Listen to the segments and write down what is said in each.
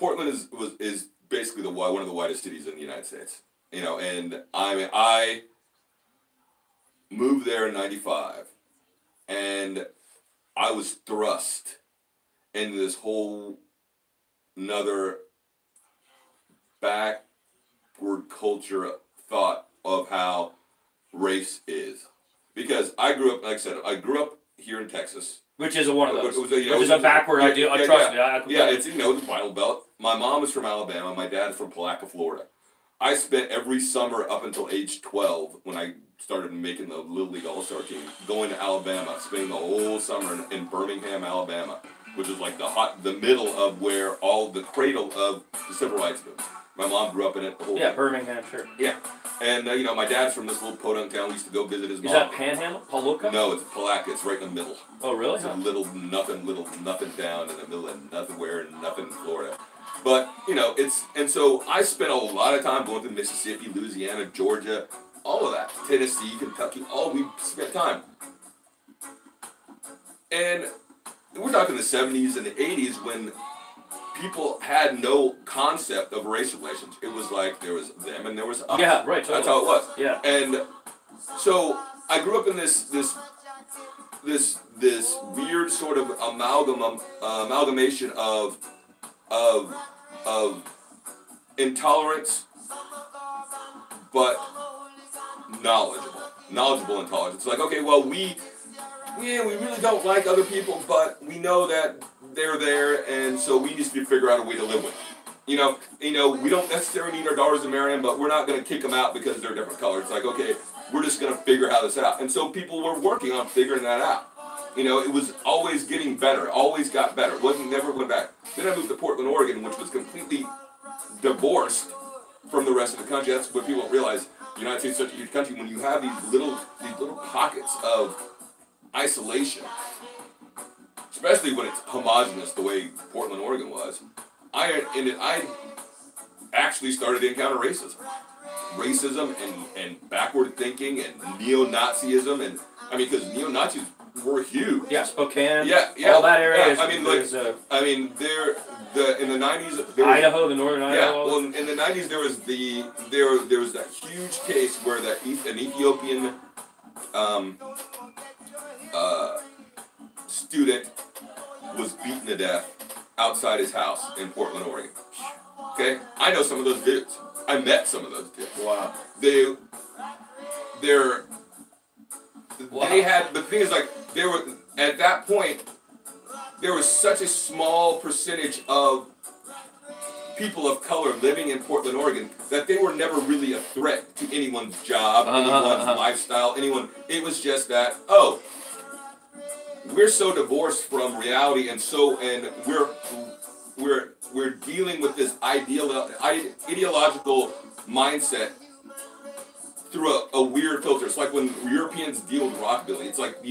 Portland is basically one of the whitest cities in the United States. You know, and I moved there in '95, and I was thrust into this whole another backward culture thought of how race is. Because I grew up, like I said, here in Texas. Which is one of those. Which is a backward idea. Trust me. It's, the Bible Belt. My mom is from Alabama. My dad is from Palatka, Florida. I spent every summer up until age 12, when I started making the Little League All-Star team, going to Alabama, spending the whole summer in Birmingham, Alabama, which is like the middle of where all the cradle of the civil rights movement. My mom grew up in it. Birmingham, sure. Yeah. And, my dad's from this little podunk town. We used to go visit his mom. Is that Panhandle? Paloka? No, it's Palatka. It's right in the middle. Oh, really? It's a little nothing town in the middle of nowhere and nothing in Florida. But, and so I spent a lot of time going to Mississippi, Louisiana, Georgia, all of that. Tennessee, Kentucky, we spent time. And we're talking the 70s and the 80s when people had no concept of race relations. It was like there was them and there was us. Yeah, right. Totally. That's how it was. Yeah. And so I grew up in this weird sort of amalgamation of intolerance, but knowledgeable intolerance. It's like, okay, well, we really don't like other people, but we know that they're there, and so we need to figure out a way to live with them. We don't necessarily need our daughters to marry them, but we're not going to kick them out because they're different colors. It's like, okay, we're just going to figure this out. And so people were working on figuring that out. It was always getting better, always got better. Never went back. Then I moved to Portland, Oregon, which was completely divorced from the rest of the country. That's what people don't realize. The United States is such a huge country. When you have these little pockets of isolation, especially when it's homogenous the way Portland, Oregon was, I actually started to encounter racism and backward thinking and neo-Nazism, and because neo-Nazis were huge. Yeah, Spokane. Yeah. All that area. Yeah, in the '90s. Idaho, the northern Idaho. Yeah. Well, in the '90s there was that huge case where an Ethiopian student was beaten to death outside his house in Portland, Oregon. Okay, I know some of those dudes. I met some of those dudes. Wow. They had, the thing is, like, there were, at that point, there was such a small percentage of people of color living in Portland, Oregon, that they were never really a threat to anyone's job, anyone's lifestyle, anyone. It was just that, we're so divorced from reality, and we're dealing with this ideological mindset through a weird filter. It's like when Europeans deal with rockabilly. It's like,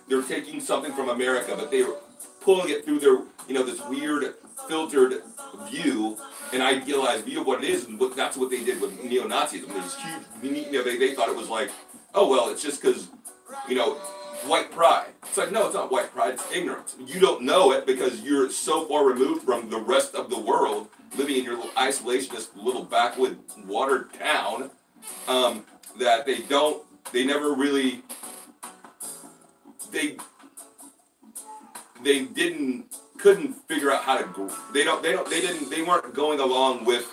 they're taking something from America, but they're pulling it through their, this weird filtered view, an idealized view of what it is, and that's what they did with neo-Nazism. There's huge, they thought it was like, oh, well, it's just because, white pride. It's like, no, it's not white pride, it's ignorance. You don't know it because you're so far removed from the rest of the world, living in your little isolationist, little backwood water town, that they never really, couldn't figure out how to, they weren't going along with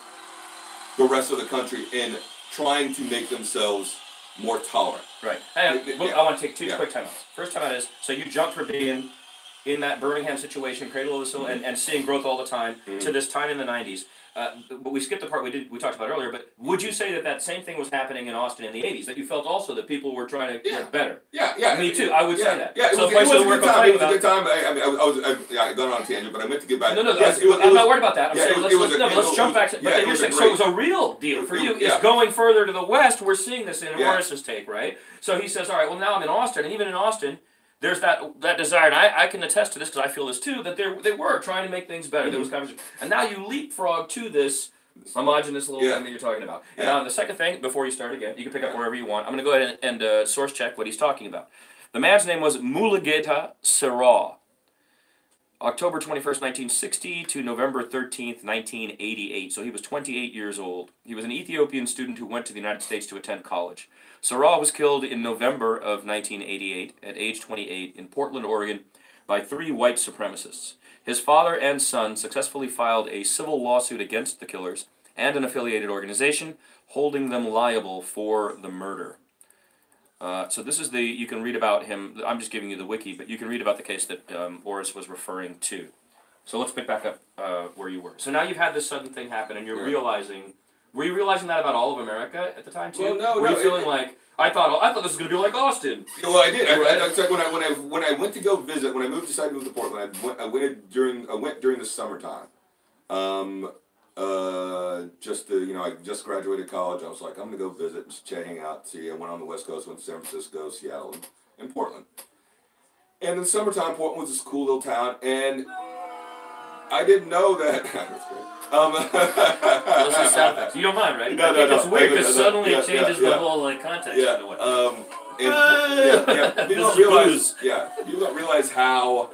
the rest of the country in trying to make themselves more tolerant. Right. I want to take two quick timeouts. First timeout is, so you jumped from being in that Birmingham situation, cradle of the soul, and seeing growth all the time, to this time in the 90s. But we skipped the part we talked about earlier, but would you say that same thing was happening in Austin in the 80s, that you felt also that people were trying to get better? Yeah. Me too, I would say that. Yeah, it was a good time. I got on a tangent, but I meant to get back. No, I'm not worried about that. I'm saying, let's jump back. But you're saying, so it was a real deal for you. It's going further to the west. We're seeing this in Orice's take, right? So he says, all right, well, now I'm in Austin, and even in Austin, there's that desire, and I can attest to this because I feel this too, that they were trying to make things better. There was conversation. And now you leapfrog to this homogenous little thing that you're talking about. And now the second thing, before you start again, you can pick up wherever you want. I'm going to go ahead and source check what he's talking about. The man's name was Mulugeta Serra. October 21st, 1960 to November 13th, 1988. So he was 28 years old. He was an Ethiopian student who went to the United States to attend college. Sarah was killed in November of 1988 at age 28 in Portland, Oregon by 3 white supremacists. His father and son successfully filed a civil lawsuit against the killers and an affiliated organization, holding them liable for the murder. So this is you can read about him, I'm just giving you the wiki, but you can read about the case that Orice was referring to. So let's pick back up where you were. So now you've had this sudden thing happen and you're realizing, were you realizing that about all of America at the time too? Well, no, were you feeling like, I thought this was going to be like Austin? Well, I did. When I went to go visit, when I decided to move to Portland, I went during the summertime. I just graduated college. I was like, I'm gonna go visit, just hang out, see. I went on the West Coast, went to San Francisco, Seattle, and Portland. And in summertime, Portland was this cool little town, and I didn't know that. That's great. Listen to sound effects. You don't mind, right? No. It's weird because suddenly it changes the whole context. Yeah. You don't realize how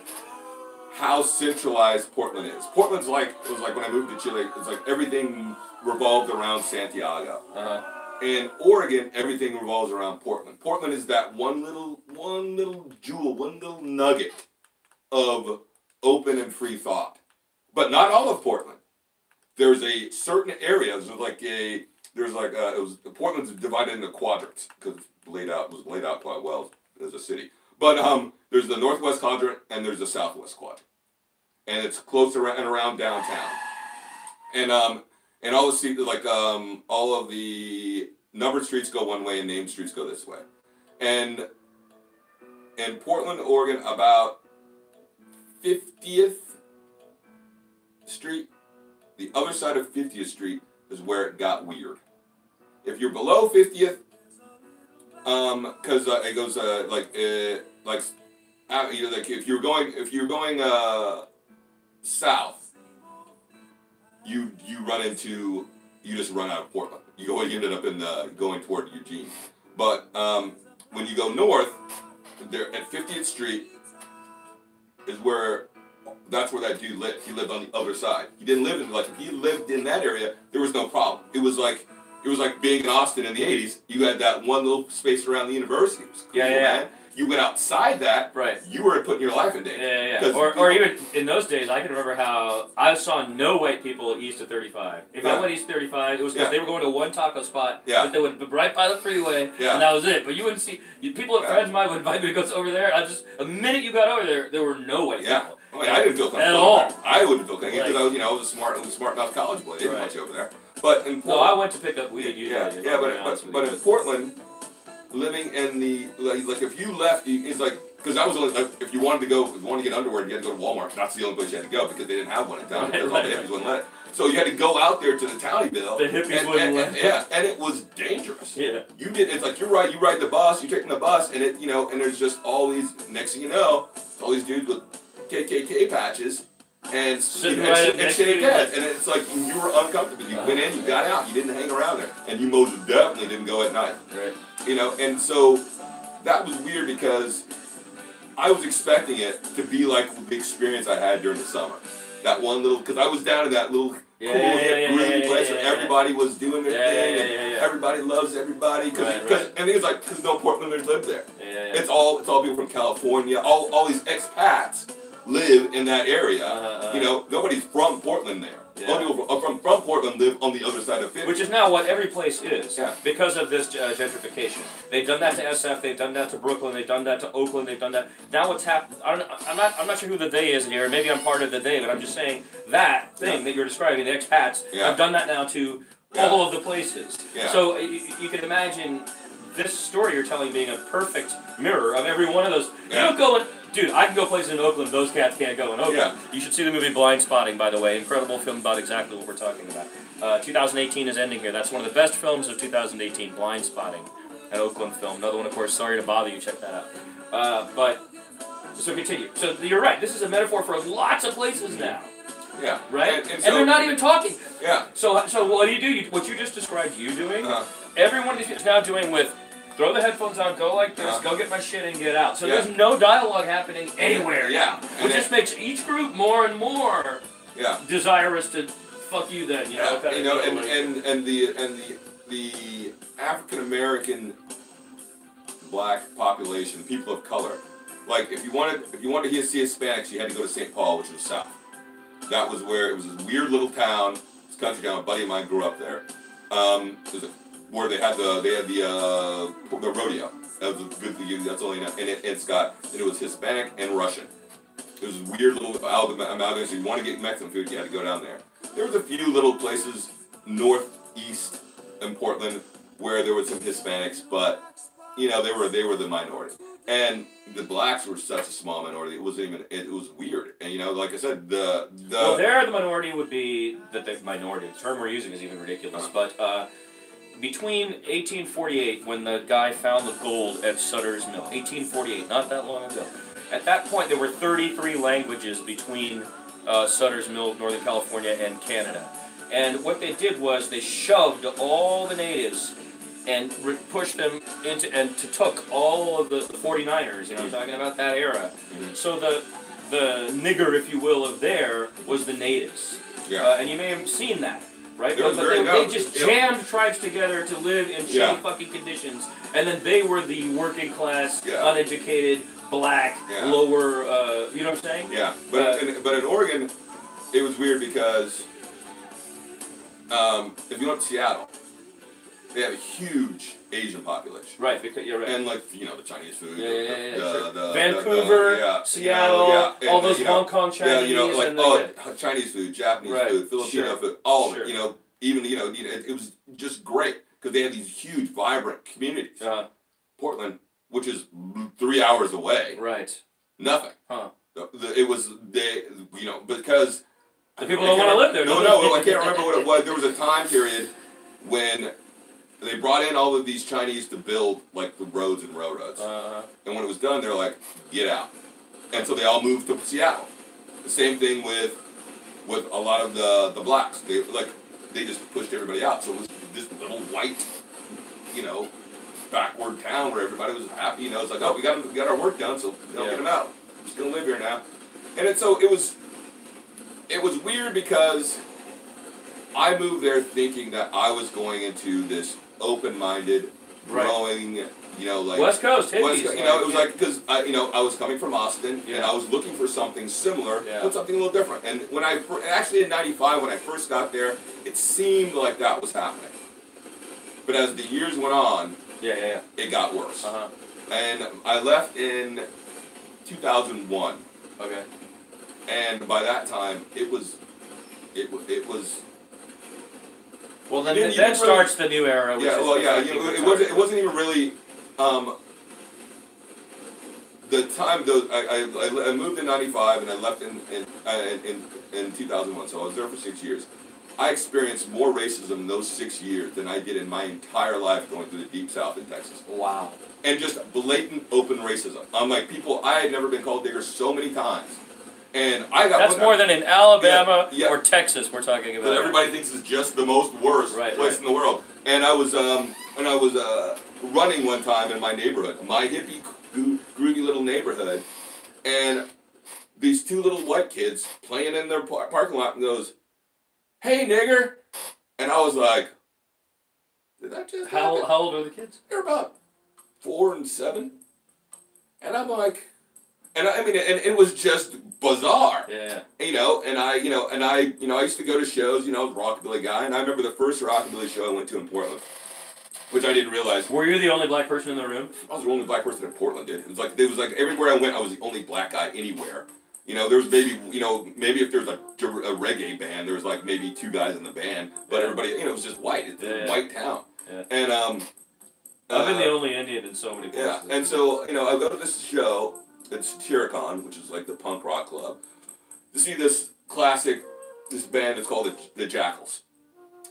centralized Portland is. Portland's it was like when I moved to Chile, it's like everything revolved around Santiago. In Oregon, everything revolves around Portland. Portland is that one little jewel, one little nugget of open and free thought. But not all of Portland. There's a certain area, Portland's divided into quadrants because it was laid out quite well as a city. But there's the northwest quadrant and there's the southwest quadrant. And it's close around downtown. And all of the numbered streets go one way and named streets go this way. And in Portland, Oregon, about 50th Street, the other side of 50th Street is where it got weird. If you're below 50th, because it goes if you're going south, you just run out of Portland. You ended up going toward Eugene. But when you go north, there at 50th Street that's where that dude lived. He lived on the other side. He didn't live if he lived in that area, there was no problem. It was like being in Austin in the 80s. You had that one little space around the university. It was cool, man. You went outside that, right? You were putting your life in danger. Yeah. Or even in those days, I can remember how I saw no white people east of 35. If I went east of 35, it was because they were going to one taco spot, but they would be right by the freeway, and that was it. But you wouldn't see people. Friends of mine would invite me to go over there. The minute you got over there were no white people. I didn't feel comfortable at all. I wouldn't feel comfortable because I was a smart enough college boy. They didn't want you over there. But in Portland, no, I went to pick up weed. But in Portland, living in if you left, it's like. Because that was only if you wanted to get underwear, you had to go to Walmart. That's the only place you had to go because they didn't have one in town because all the hippies wouldn't let it. So you had to go out there to the Townieville. The hippies wouldn't let it. Yeah, and it was dangerous. Yeah. It's like you ride the bus, you're taking the bus, and and there's just all these. Next thing you know, all these dudes with KKK patches and shaved heads, and it's like you were uncomfortable. You went in, you got out, you didn't hang around there, and you most definitely didn't go at night. Right. And so that was weird because I was expecting it to be like the experience I had during the summer. That one little, because I was down in that little groovy place where everybody was doing their thing, and everybody loves everybody. Because no Portlanders live there. It's all people from California. All these expats live in that area. Nobody's from Portland there. All people from Portland live on the other side of 50. Which is now what every place is because of this gentrification. They've done that to SF, they've done that to Brooklyn, they've done that to Oakland, they've done that. Now what's happened? I'm not sure who the they is in here. Maybe I'm part of the they, but I'm just saying that thing that you're describing, the expats, have done that now to all of the places. So you can imagine this story you're telling being a perfect mirror of every one of those. You don't go and. Dude, I can go places in Oakland, those cats can't go in Oakland. You should see the movie Blind Spotting, by the way. Incredible film about exactly what we're talking about. 2018 is ending here. That's one of the best films of 2018, Blind Spotting, an Oakland film. Another one, of course, Sorry to Bother You, check that out. So continue. So you're right, this is a metaphor for lots of places now. Yeah. Right? And they're not even talking. Yeah. So what do? What you just described you doing, every one of these people is now doing with throw the headphones on, go like this, go get my shit and get out. So there's no dialogue happening anywhere. Yeah. Which just makes each group more and more desirous to fuck you then, you know. You know, and the African American black population, people of color, like if you wanted to see Hispanics, you had to go to St. Paul, which was south. That was where it was this weird little town, this country town. A buddy of mine grew up there. Where they had the rodeo. That was a good thing. That's only enough. And it was Hispanic and Russian. It was a weird little amalgam. So you want to get Mexican food, you had to go down there. There was a few little places northeast in Portland where there were some Hispanics, but you know they were the minority. And the blacks were such a small minority. It wasn't even. It was weird. And you know, like I said, the minority would be that the minority. The term we're using is even ridiculous, but. Between 1848, when the guy found the gold at Sutter's Mill, 1848, not that long ago. At that point, there were 33 languages between Sutter's Mill, Northern California, and Canada. And what they did was they shoved all the natives and pushed them into, and took all of the 49ers, you know, I'm talking about that era. So the nigger, if you will, of there was the natives. Yeah. And you may have seen that. Right? But they just jammed tribes together to live in shitty fucking conditions, and then they were the working class, uneducated, black, lower, you know what I'm saying? Yeah, but in Oregon, it was weird because if you went to Seattle, they have a huge Asian population. Right, because you're right. And like, you know, the Chinese food. Vancouver, Seattle, all those Hong Kong Chinese. Yeah, you know, like, Chinese food, Japanese food, Filipino food, all of it, you know, even, you know, it was just great because they had these huge, vibrant communities. Portland, which is 3 hours away. Right. Nothing. Huh. It was, you know, because... The people don't want to live there. No, I can't remember what it was. There was a time period when they brought in all of these Chinese to build, like, the roads and railroads. And when it was done, they were like, get out. And so they all moved to Seattle. The same thing with a lot of the blacks. They just pushed everybody out. So it was this little white, you know, backward town where everybody was happy. You know, it's like, oh, we got our work done, so get them out. I'm just going to live here now. And it was weird because I moved there thinking that I was going into this open-minded, growing, you know, like West Coast hippies. You know, it was like because I was coming from Austin and I was looking for something similar, but something a little different. And when actually in '95 when I first got there, it seemed like that was happening. But as the years went on, it got worse. And I left in 2001. Okay. And by that time, it was. Well, then starts the new era. Which it wasn't even really. The time I moved in '95 and I left in 2001, so I was there for 6 years. I experienced more racism in those 6 years than I did in my entire life going through the Deep South in Texas. Wow. And just blatant, open racism. I'm like, I had never been called nigger so many times. And I got That's more than in Alabama or Texas we're talking about. That everybody thinks is just the most worst place in the world. And I was running one time in my neighborhood, my hippie, groovy little neighborhood, and these two little white kids playing in their parking lot and goes, "Hey, nigger," and I was like, "Did that just happen?" How old are the kids? They're about 4 and 7, and I'm like, and it was just bizarre. Yeah. You know, and I used to go to shows. You know, I was a rockabilly guy, and I remember the first rockabilly show I went to in Portland, which I didn't realize. Were you the only black person in the room? I was the only black person in Portland, dude. It was like everywhere I went, I was the only black guy anywhere. You know, there was maybe if there was a reggae band, there was like maybe 2 guys in the band, but everybody, you know, it was just white. It's a white town. Yeah. And I've been the only Indian in so many places. Yeah, and so I go to this show. It's Tiricon, which is like the punk rock club. To see this band is called the Jackals.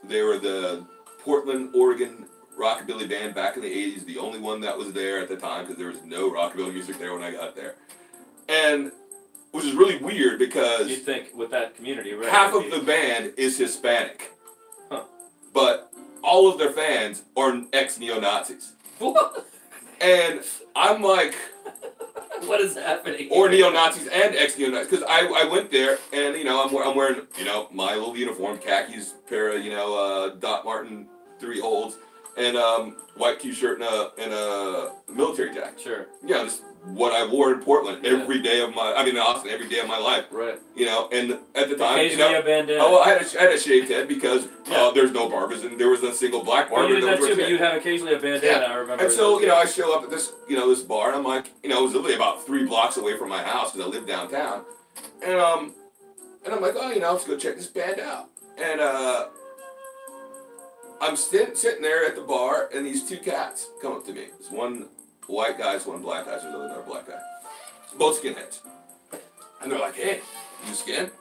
They were the Portland, Oregon rockabilly band back in the 80s, the only one that was there at the time because there was no rockabilly music there when I got there. And which is really weird because you think with that community, right? Half of the band is Hispanic. But all of their fans are ex-neo-Nazis. What? And I'm like, what is happening? Or neo-Nazis and ex-neo-Nazis, because I went there and I'm wearing my little uniform, khakis, pair of Doc Martin 3 holds, and white Q-shirt and a military jacket. Sure. Yeah, just what I wore in Portland every day of my, in Austin every day of my life. Right. And at the time, occasionally a bandana. Oh, I had a shaved head because there's no barbers and there was a single black barber. Well, you did that too, but you'd have occasionally a bandana. I remember. And so I show up at this this bar and I'm like, it was literally about 3 blocks away from my house because I live downtown, and I'm like, oh, let's go check this band out. And I'm sitting there at the bar and these 2 cats come up to me. There's one white guy, one black guy. There's another black guy. Both skinheads. And they're like, hey, you skin? And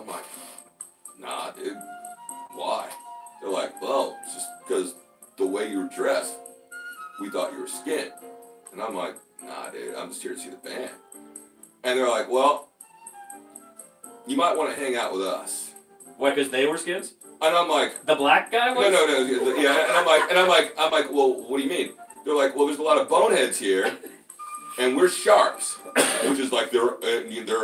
I'm like, nah, dude. Why? They're like, well, it's just because the way you were dressed, we thought you were skin. And I'm like, nah, dude, I'm just here to see the band. And they're like, well, you might want to hang out with us. Why, because they were skins? And I'm like, the black guy was? No, yeah. And I'm like, well, what do you mean? They're like, well, there's a lot of boneheads here, and we're sharps, which is like their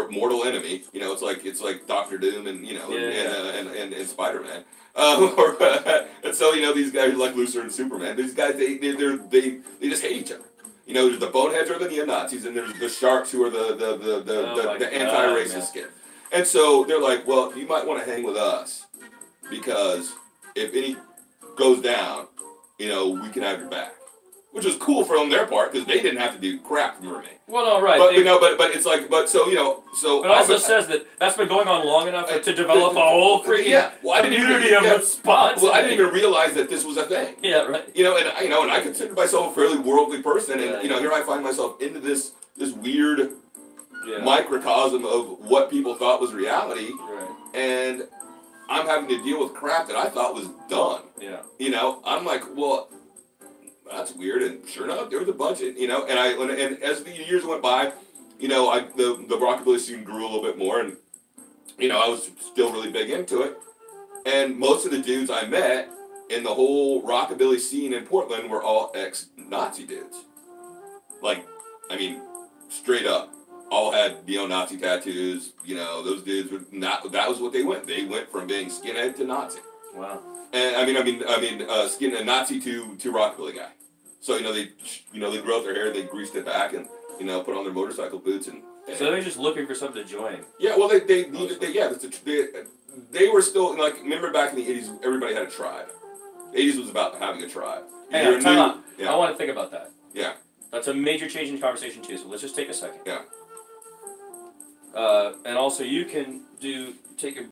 mortal enemy. It's like Doctor Doom and and Spider-Man. And so these guys are like Lucifer and Superman. These guys they just hate each other. There's the boneheads are the neo-Nazis, and there's the sharps who are the anti-racist skin. And so they're like, well, you might want to hang with us because if any goes down, we can have your back. Which was cool from their part because they didn't have to do crap for me. Well, no, right. But it's like, so. It also says that that's been going on long enough to develop a whole freaking community of response. Well, I didn't even realize that this was a thing. Yeah, right. And I consider myself a fairly worldly person, and here I find myself into this weird microcosm of what people thought was reality, right. And I'm having to deal with crap that I thought was done. Yeah. I'm like, well, that's weird, and sure enough, there was a bunch of, and as the years went by, the rockabilly scene grew a little bit more, and, I was still really big into it, and most of the dudes I met in the whole rockabilly scene in Portland were all ex-Nazi dudes. Straight up, all had neo-Nazi tattoos, those dudes were not, that was what they went. They went from being skinhead to Nazi. Wow. And skinhead Nazi to rockabilly guy. So they grew out their hair, they greased it back, and put on their motorcycle boots, and so they're just looking for something to join. Yeah, well they were still remember back in the 80s, everybody had a tribe. The 80s was about having a tribe. Hang on, time out. Yeah. I want to think about that. Yeah. That's a major change in the conversation too. So let's just take a second. Yeah. And also you can take a